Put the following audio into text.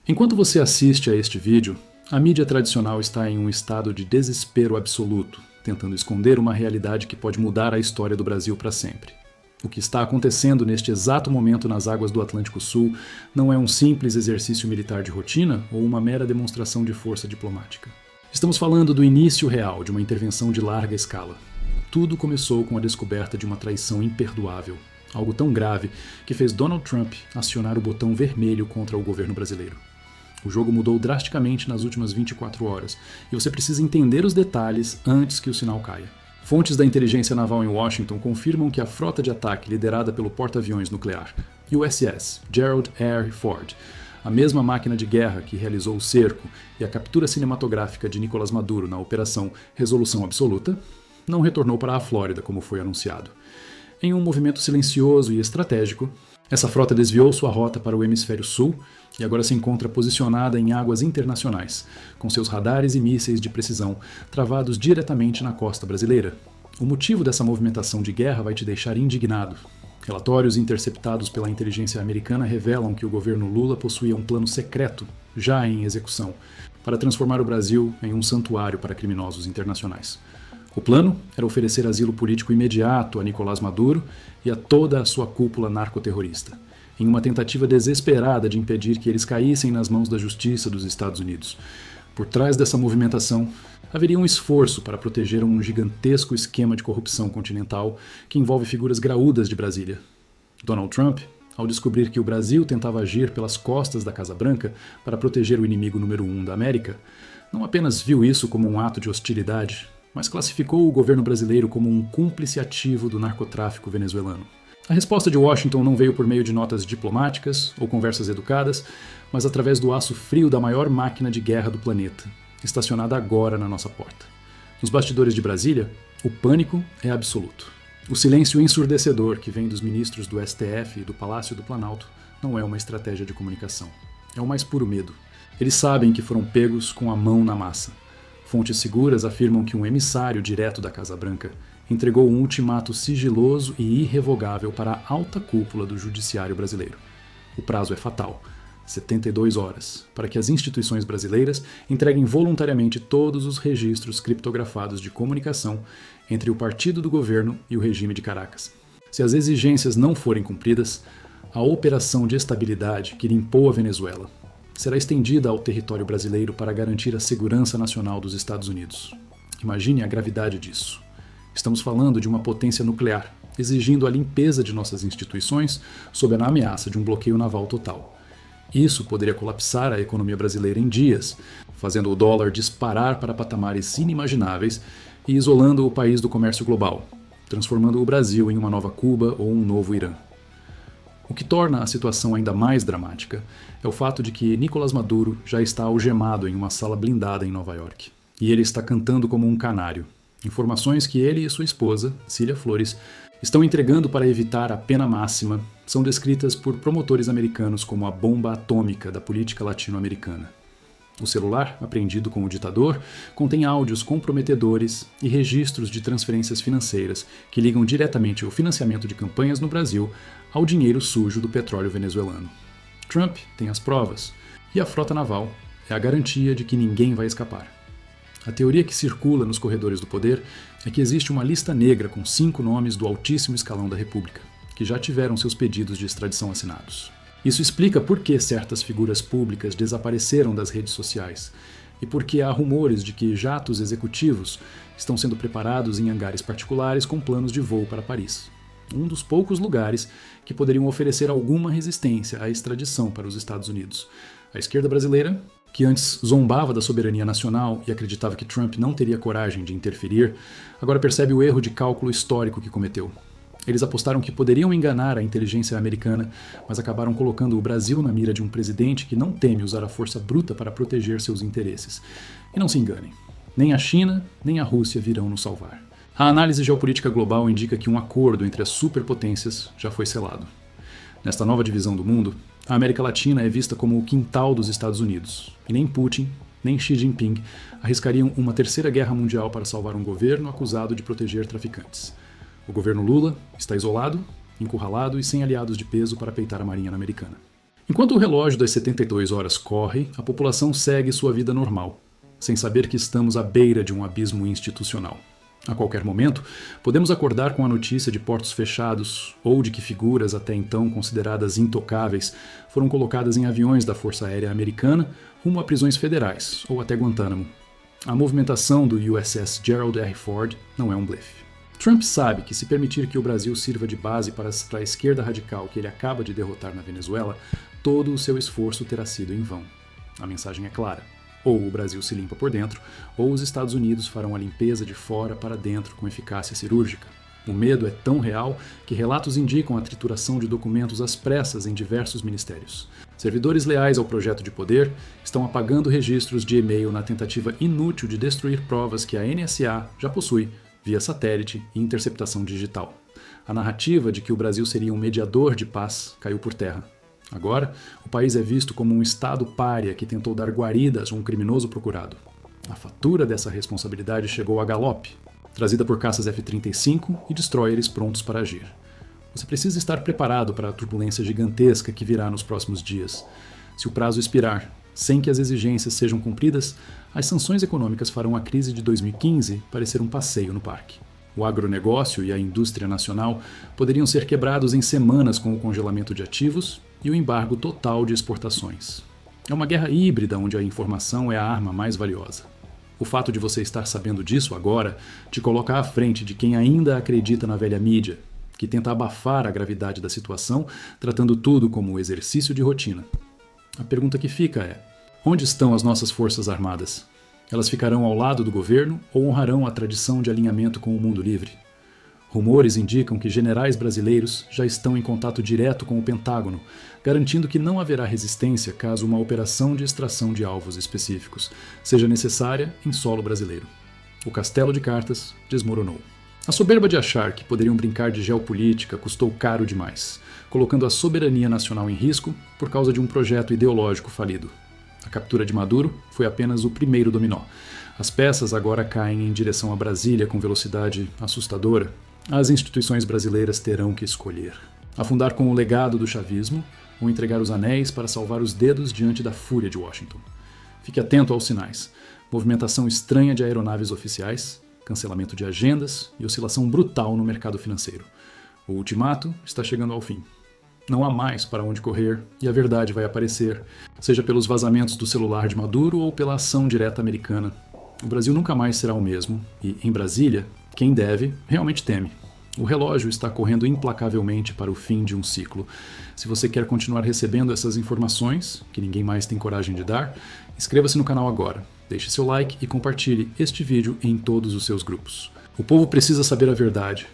Enquanto você assiste a este vídeo, a mídia tradicional está em um estado de desespero absoluto, tentando esconder uma realidade que pode mudar a história do Brasil para sempre. O que está acontecendo neste exato momento nas águas do Atlântico Sul não é um simples exercício militar de rotina ou uma mera demonstração de força diplomática. Estamos falando do início real de uma intervenção de larga escala. Tudo começou com a descoberta de uma traição imperdoável, algo tão grave que fez Donald Trump acionar o botão vermelho contra o governo brasileiro. O jogo mudou drasticamente nas últimas 24 horas, e você precisa entender os detalhes antes que o sinal caia. Fontes da inteligência naval em Washington confirmam que a frota de ataque liderada pelo porta-aviões nuclear USS Gerald R. Ford, a mesma máquina de guerra que realizou o cerco e a captura cinematográfica de Nicolás Maduro na Operação Resolução Absoluta, não retornou para a Flórida como foi anunciado. Em um movimento silencioso e estratégico, essa frota desviou sua rota para o hemisfério sul e agora se encontra posicionada em águas internacionais, com seus radares e mísseis de precisão travados diretamente na costa brasileira. O motivo dessa movimentação de guerra vai te deixar indignado. Relatórios interceptados pela inteligência americana revelam que o governo Lula possuía um plano secreto, já em execução, para transformar o Brasil em um santuário para criminosos internacionais. O plano era oferecer asilo político imediato a Nicolás Maduro e a toda a sua cúpula narcoterrorista, em uma tentativa desesperada de impedir que eles caíssem nas mãos da justiça dos Estados Unidos. Por trás dessa movimentação, haveria um esforço para proteger um gigantesco esquema de corrupção continental que envolve figuras graúdas de Brasília. Donald Trump, ao descobrir que o Brasil tentava agir pelas costas da Casa Branca para proteger o inimigo número 1 da América, não apenas viu isso como um ato de hostilidade, mas classificou o governo brasileiro como um cúmplice ativo do narcotráfico venezuelano. A resposta de Washington não veio por meio de notas diplomáticas ou conversas educadas, mas através do aço frio da maior máquina de guerra do planeta, estacionada agora na nossa porta. Nos bastidores de Brasília, o pânico é absoluto. O silêncio ensurdecedor que vem dos ministros do STF e do Palácio do Planalto não é uma estratégia de comunicação. É o mais puro medo. Eles sabem que foram pegos com a mão na massa. Fontes seguras afirmam que um emissário direto da Casa Branca entregou um ultimato sigiloso e irrevogável para a alta cúpula do judiciário brasileiro. O prazo é fatal, 72 horas, para que as instituições brasileiras entreguem voluntariamente todos os registros criptografados de comunicação entre o partido do governo e o regime de Caracas. Se as exigências não forem cumpridas, a operação de estabilidade que limpou a Venezuela será estendida ao território brasileiro para garantir a segurança nacional dos Estados Unidos. Imagine a gravidade disso. Estamos falando de uma potência nuclear, exigindo a limpeza de nossas instituições sob a ameaça de um bloqueio naval total. Isso poderia colapsar a economia brasileira em dias, fazendo o dólar disparar para patamares inimagináveis e isolando o país do comércio global, transformando o Brasil em uma nova Cuba ou um novo Irã. O que torna a situação ainda mais dramática é o fato de que Nicolás Maduro já está algemado em uma sala blindada em Nova York. E ele está cantando como um canário. Informações que ele e sua esposa, Cília Flores, estão entregando para evitar a pena máxima são descritas por promotores americanos como a bomba atômica da política latino-americana. O celular, apreendido com o ditador, contém áudios comprometedores e registros de transferências financeiras que ligam diretamente o financiamento de campanhas no Brasil ao dinheiro sujo do petróleo venezuelano. Trump tem as provas, e a frota naval é a garantia de que ninguém vai escapar. A teoria que circula nos corredores do poder é que existe uma lista negra com 5 nomes do altíssimo escalão da República, que já tiveram seus pedidos de extradição assinados. Isso explica por que certas figuras públicas desapareceram das redes sociais e por que há rumores de que jatos executivos estão sendo preparados em hangares particulares com planos de voo para Paris, um dos poucos lugares que poderiam oferecer alguma resistência à extradição para os Estados Unidos. A esquerda brasileira, que antes zombava da soberania nacional e acreditava que Trump não teria coragem de interferir, agora percebe o erro de cálculo histórico que cometeu. Eles apostaram que poderiam enganar a inteligência americana, mas acabaram colocando o Brasil na mira de um presidente que não teme usar a força bruta para proteger seus interesses. E não se enganem, nem a China nem a Rússia virão nos salvar. A análise geopolítica global indica que um acordo entre as superpotências já foi selado. Nesta nova divisão do mundo, a América Latina é vista como o quintal dos Estados Unidos, e nem Putin, nem Xi Jinping arriscariam uma terceira guerra mundial para salvar um governo acusado de proteger traficantes. O governo Lula está isolado, encurralado e sem aliados de peso para peitar a Marinha americana. Enquanto o relógio das 72 horas corre, a população segue sua vida normal, sem saber que estamos à beira de um abismo institucional. A qualquer momento, podemos acordar com a notícia de portos fechados ou de que figuras até então consideradas intocáveis foram colocadas em aviões da Força Aérea Americana rumo a prisões federais ou até Guantánamo. A movimentação do USS Gerald R. Ford não é um blefe. Trump sabe que se permitir que o Brasil sirva de base para a esquerda radical que ele acaba de derrotar na Venezuela, todo o seu esforço terá sido em vão. A mensagem é clara. Ou o Brasil se limpa por dentro, ou os Estados Unidos farão a limpeza de fora para dentro com eficácia cirúrgica. O medo é tão real que relatos indicam a trituração de documentos às pressas em diversos ministérios. Servidores leais ao projeto de poder estão apagando registros de e-mail na tentativa inútil de destruir provas que a NSA já possui via satélite e interceptação digital. A narrativa de que o Brasil seria um mediador de paz caiu por terra. Agora, o país é visto como um estado pária que tentou dar guaridas a um criminoso procurado. A fatura dessa responsabilidade chegou a galope, trazida por caças F-35 e destroyers prontos para agir. Você precisa estar preparado para a turbulência gigantesca que virá nos próximos dias. Se o prazo expirar, sem que as exigências sejam cumpridas, as sanções econômicas farão a crise de 2015 parecer um passeio no parque. O agronegócio e a indústria nacional poderiam ser quebrados em semanas com o congelamento de ativos e o embargo total de exportações. É uma guerra híbrida onde a informação é a arma mais valiosa. O fato de você estar sabendo disso agora te coloca à frente de quem ainda acredita na velha mídia, que tenta abafar a gravidade da situação, tratando tudo como exercício de rotina. A pergunta que fica é: onde estão as nossas forças armadas? Elas ficarão ao lado do governo ou honrarão a tradição de alinhamento com o mundo livre? Rumores indicam que generais brasileiros já estão em contato direto com o Pentágono, garantindo que não haverá resistência caso uma operação de extração de alvos específicos seja necessária em solo brasileiro. O castelo de cartas desmoronou. A soberba de achar que poderiam brincar de geopolítica custou caro demais, colocando a soberania nacional em risco por causa de um projeto ideológico falido. A captura de Maduro foi apenas o primeiro dominó. As peças agora caem em direção a Brasília com velocidade assustadora. As instituições brasileiras terão que escolher: afundar com o legado do chavismo ou entregar os anéis para salvar os dedos diante da fúria de Washington. Fique atento aos sinais: movimentação estranha de aeronaves oficiais, cancelamento de agendas e oscilação brutal no mercado financeiro. O ultimato está chegando ao fim. Não há mais para onde correr e a verdade vai aparecer, seja pelos vazamentos do celular de Maduro ou pela ação direta americana. O Brasil nunca mais será o mesmo e, em Brasília, quem deve realmente teme. O relógio está correndo implacavelmente para o fim de um ciclo. Se você quer continuar recebendo essas informações, que ninguém mais tem coragem de dar, inscreva-se no canal agora, deixe seu like e compartilhe este vídeo em todos os seus grupos. O povo precisa saber a verdade